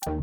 Ed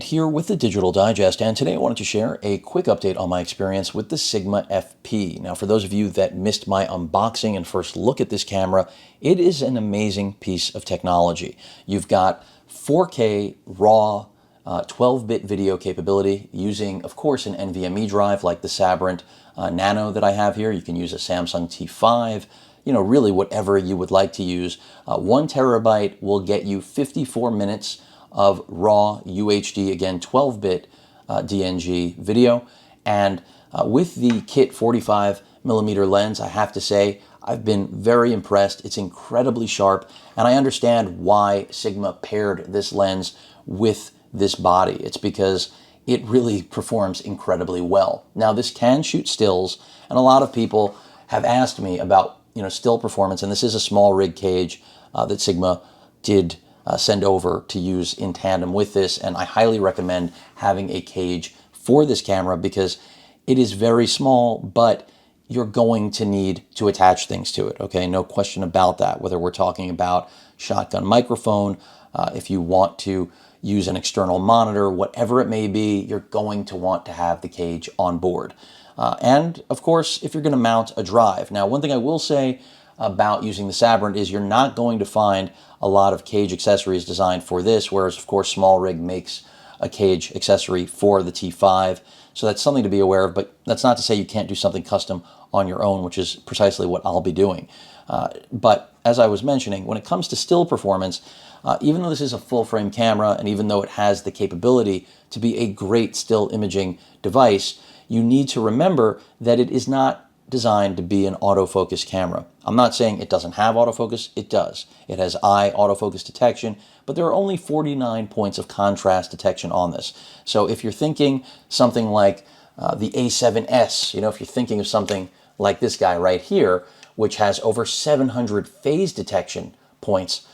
here with the Digital Digest, and today I wanted to share a quick update on my experience with the Sigma FP. Now, for those of you that missed my unboxing and first look at this camera, it is an amazing piece of technology. You've got 4K RAW 12-bit video capability using, of course, an NVMe drive like the Sabrent Nano that I have here. You can use a Samsung T5, really whatever you would like to use. 1 terabyte will get you 54 minutes of raw UHD, again 12-bit DNG video. And with the kit 45mm lens, I have to say I've been very impressed. It's incredibly sharp, and I understand why Sigma paired this lens with this body. It's because it really performs incredibly well. Now, this can shoot stills, and a lot of people have asked me about still performance, and this is a small rig cage that Sigma did send over to use in tandem with this, and I highly recommend having a cage for this camera because it is very small, but you're going to need to attach things to it, okay? No question about that, whether we're talking about shotgun microphone, if you want to use an external monitor, whatever it may be, you're going to want to have the cage on board. And of course, if you're going to mount a drive. Now, one thing I will say about using the Sabrent is you're not going to find a lot of cage accessories designed for this, whereas of course Small Rig makes a cage accessory for the T5. So that's something to be aware of, but that's not to say you can't do something custom on your own, which is precisely what I'll be doing. But as I was mentioning, when it comes to still performance, even though this is a full frame camera, and even though it has the capability to be a great still imaging device, you need to remember that it is not designed to be an autofocus camera. I'm not saying it doesn't have autofocus, it does. It has eye autofocus detection, but there are only 49 points of contrast detection on this. So if you're thinking something like the A7S, if you're thinking of something like this guy right here, which has over 700 phase detection points,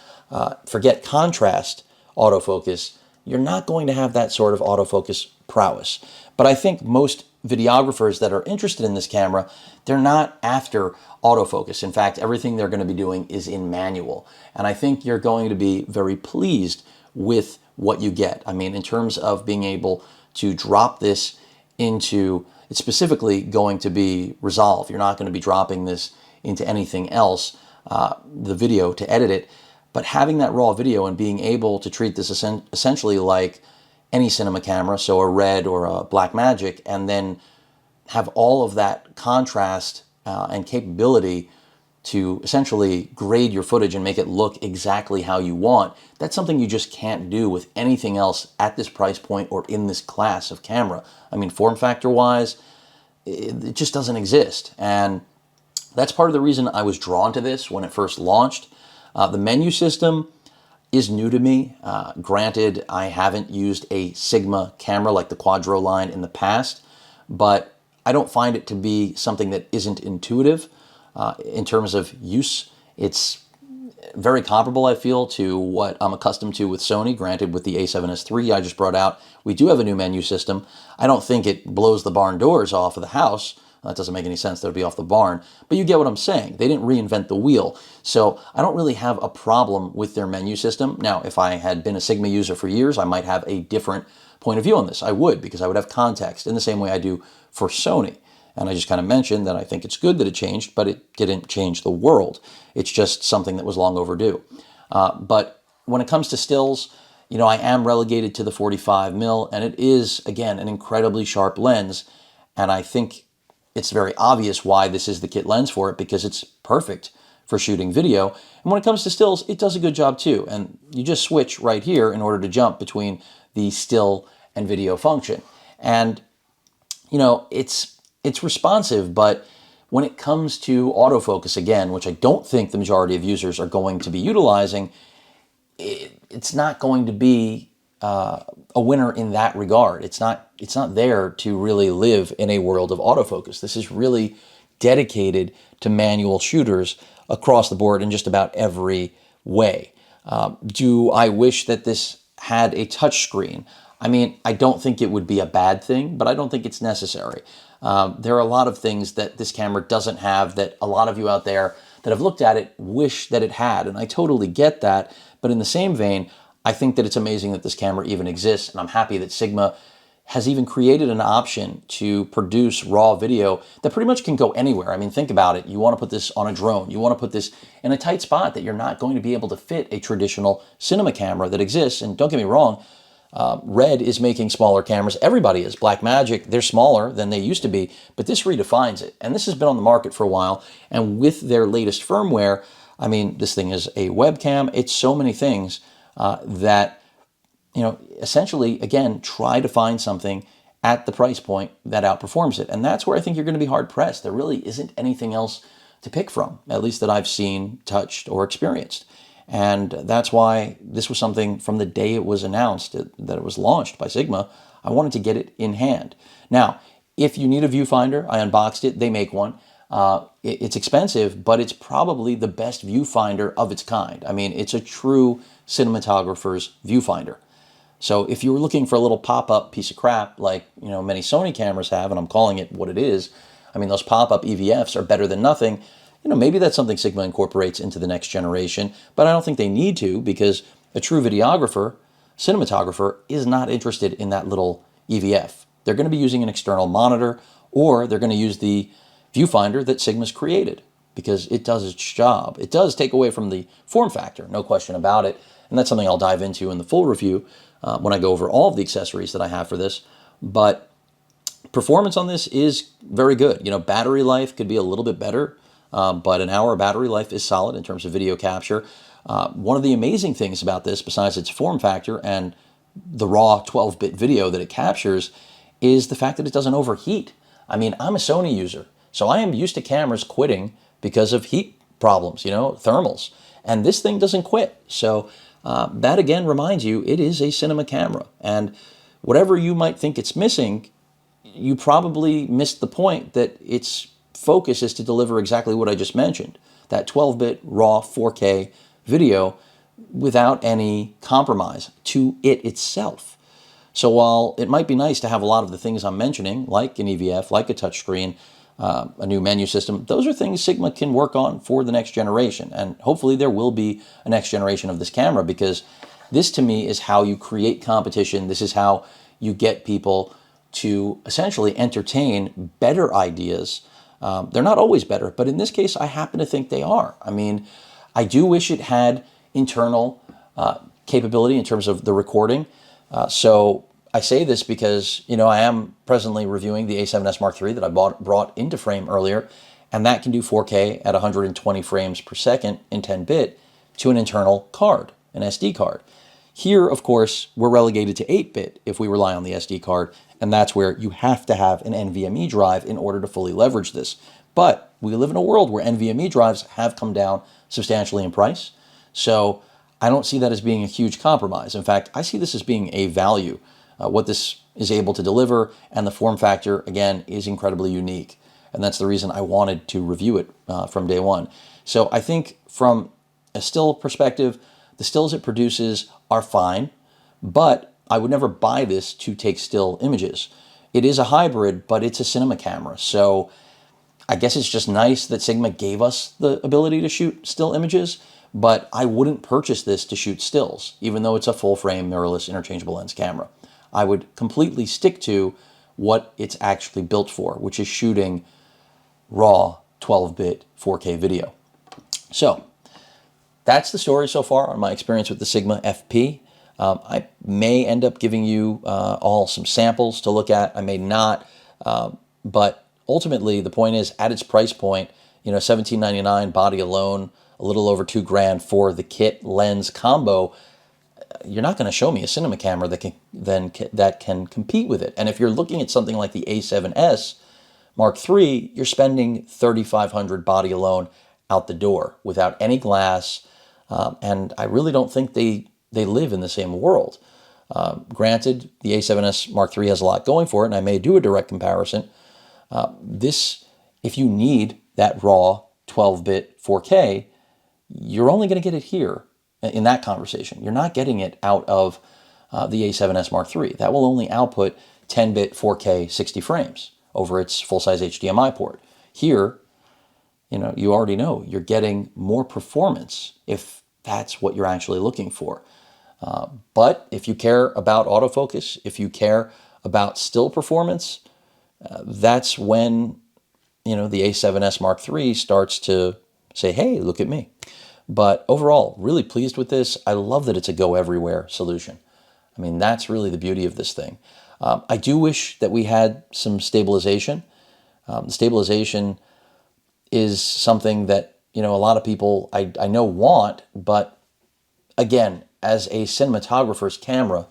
forget contrast autofocus, you're not going to have that sort of autofocus prowess. But I think most videographers that are interested in this camera, they're not after autofocus. In fact, everything they're going to be doing is in manual. And I think you're going to be very pleased with what you get. I mean, in terms of being able to drop this into, it's specifically going to be Resolve. You're not going to be dropping this into anything else, the video, to edit it. But having that raw video and being able to treat this essentially like any cinema camera, so a Red or a Blackmagic, and then have all of that contrast and capability to essentially grade your footage and make it look exactly how you want, that's something you just can't do with anything else at this price point or in this class of camera. I mean, form factor wise, it just doesn't exist. And that's part of the reason I was drawn to this when it first launched. The menu system is new to me. Granted, I haven't used a Sigma camera like the Quadro line in the past, but I don't find it to be something that isn't intuitive in terms of use. It's very comparable, I feel, to what I'm accustomed to with Sony. Granted, with the A7S III I just brought out, we do have a new menu system. I don't think it blows the barn doors off of the house. That doesn't make any sense. That would be off the barn. But you get what I'm saying. They didn't reinvent the wheel. So I don't really have a problem with their menu system. Now, if I had been a Sigma user for years, I might have a different point of view on this. I would, because I would have context in the same way I do for Sony. And I just kind of mentioned that I think it's good that it changed, but it didn't change the world. It's just something that was long overdue. But when it comes to stills, I am relegated to the 45mm, and it is, again, an incredibly sharp lens. And I think it's very obvious why this is the kit lens for it, because it's perfect for shooting video. And when it comes to stills, it does a good job too. And you just switch right here in order to jump between the still and video function. And, it's responsive, but when it comes to autofocus, again, which I don't think the majority of users are going to be utilizing, it's not going to be a winner in that regard. It's not there to really live in a world of autofocus. This is really dedicated to manual shooters across the board in just about every way. Do I wish that this had a touch screen? I mean, I don't think it would be a bad thing, but I don't think it's necessary. There are a lot of things that this camera doesn't have that a lot of you out there that have looked at it wish that it had. And I totally get that. But in the same vein, I think that it's amazing that this camera even exists. And I'm happy that Sigma has even created an option to produce raw video that pretty much can go anywhere. I mean, think about it. You want to put this on a drone. You want to put this in a tight spot that you're not going to be able to fit a traditional cinema camera that exists. And don't get me wrong, Red is making smaller cameras. Everybody is. Blackmagic, they're smaller than they used to be, but this redefines it. And this has been on the market for a while. And with their latest firmware, I mean, this thing is a webcam. It's so many things that, you know, essentially, again, try to find something at the price point that outperforms it. And that's where I think you're going to be hard pressed. There really isn't anything else to pick from, at least that I've seen, touched, or experienced. And that's why this was something from the day it was announced, that it was launched by Sigma, I wanted to get it in hand. Now, if you need a viewfinder, I unboxed it. They make one. It's expensive, but it's probably the best viewfinder of its kind. I mean, it's a true cinematographer's viewfinder. So if you were looking for a little pop-up piece of crap like, you know, many Sony cameras have, and I'm calling it what it is, I mean, those pop-up EVFs are better than nothing. You know, maybe that's something Sigma incorporates into the next generation, but I don't think they need to, because a true videographer, cinematographer, is not interested in that little EVF. They're going to be using an external monitor, or they're going to use the viewfinder that Sigma's created, because it does its job. It does take away from the form factor, no question about it, and that's something I'll dive into in the full review when I go over all of the accessories that I have for this. But performance on this is very good. You know, battery life could be a little bit better, but an hour battery life is solid in terms of video capture. One of the amazing things about this, besides its form factor and the raw 12-bit video that it captures, is the fact that it doesn't overheat. I mean, I'm a Sony user, so I am used to cameras quitting because of heat problems, you know, thermals. And this thing doesn't quit. So that again reminds you, it is a cinema camera. And whatever you might think it's missing, you probably missed the point that its focus is to deliver exactly what I just mentioned, that 12-bit raw 4K video without any compromise to it itself. So while it might be nice to have a lot of the things I'm mentioning, like an EVF, like a touchscreen, a new menu system, those are things Sigma can work on for the next generation. And hopefully there will be a next generation of this camera, because this to me is how you create competition. This is how you get people to essentially entertain better ideas. They're not always better, but in this case, I happen to think they are. I mean, I do wish it had internal capability in terms of the recording. So I say this because, you know, I am presently reviewing the A7S Mark III that I brought into frame earlier, and that can do 4K at 120 frames per second in 10-bit to an internal card, an SD card. Here, of course, we're relegated to 8-bit if we rely on the SD card, and that's where you have to have an NVMe drive in order to fully leverage this. But we live in a world where NVMe drives have come down substantially in price, so I don't see that as being a huge compromise. In fact, I see this as being a value. What this is able to deliver, and the form factor, again, is incredibly unique. And that's the reason I wanted to review it from day one. So I think from a still perspective, the stills it produces are fine, but I would never buy this to take still images. It is a hybrid, but it's a cinema camera. So I guess it's just nice that Sigma gave us the ability to shoot still images, but I wouldn't purchase this to shoot stills, even though it's a full-frame mirrorless interchangeable lens camera. I would completely stick to what it's actually built for, which is shooting raw 12-bit 4K video. So that's the story so far on my experience with the Sigma FP. I may end up giving you all some samples to look at. I may not, but ultimately the point is, at its price point, you know, $17.99 body alone, a little over $2,000 for the kit lens combo. You're not going to show me a cinema camera that can compete with it. And if you're looking at something like the A7S Mark III, you're spending $3,500 body alone out the door without any glass. And I really don't think they live in the same world. Granted, the A7S Mark III has a lot going for it, and I may do a direct comparison. If you need that raw 12-bit 4K, you're only going to get it here in that conversation. You're not getting it out of the A7S Mark III. That will only output 10-bit 4K 60 frames over its full-size HDMI port. Here, you already know you're getting more performance if that's what you're actually looking for. But if you care about autofocus, if you care about still performance, that's when, the A7S Mark III starts to say, hey, look at me. But overall, really pleased with this. I love that it's a go everywhere solution. I mean, that's really the beauty of this thing. I do wish that we had some stabilization. Stabilization is something that, a lot of people I know want, but again, as a cinematographer's camera,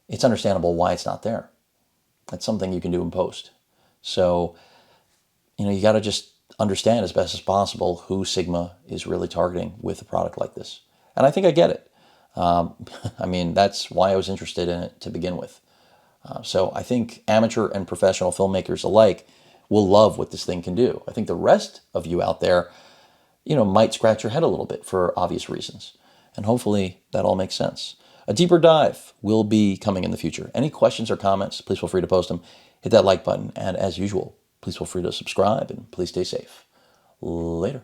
it's understandable why it's not there. That's something you can do in post. So, you got to just understand as best as possible who Sigma is really targeting with a product like this. And I think I get it. I mean, that's why I was interested in it to begin with. So I think amateur and professional filmmakers alike will love what this thing can do. I think the rest of you out there, might scratch your head a little bit for obvious reasons. And hopefully that all makes sense. A deeper dive will be coming in the future. Any questions or comments, please feel free to post them. Hit that like button. And as usual, please feel free to subscribe and please stay safe. Later.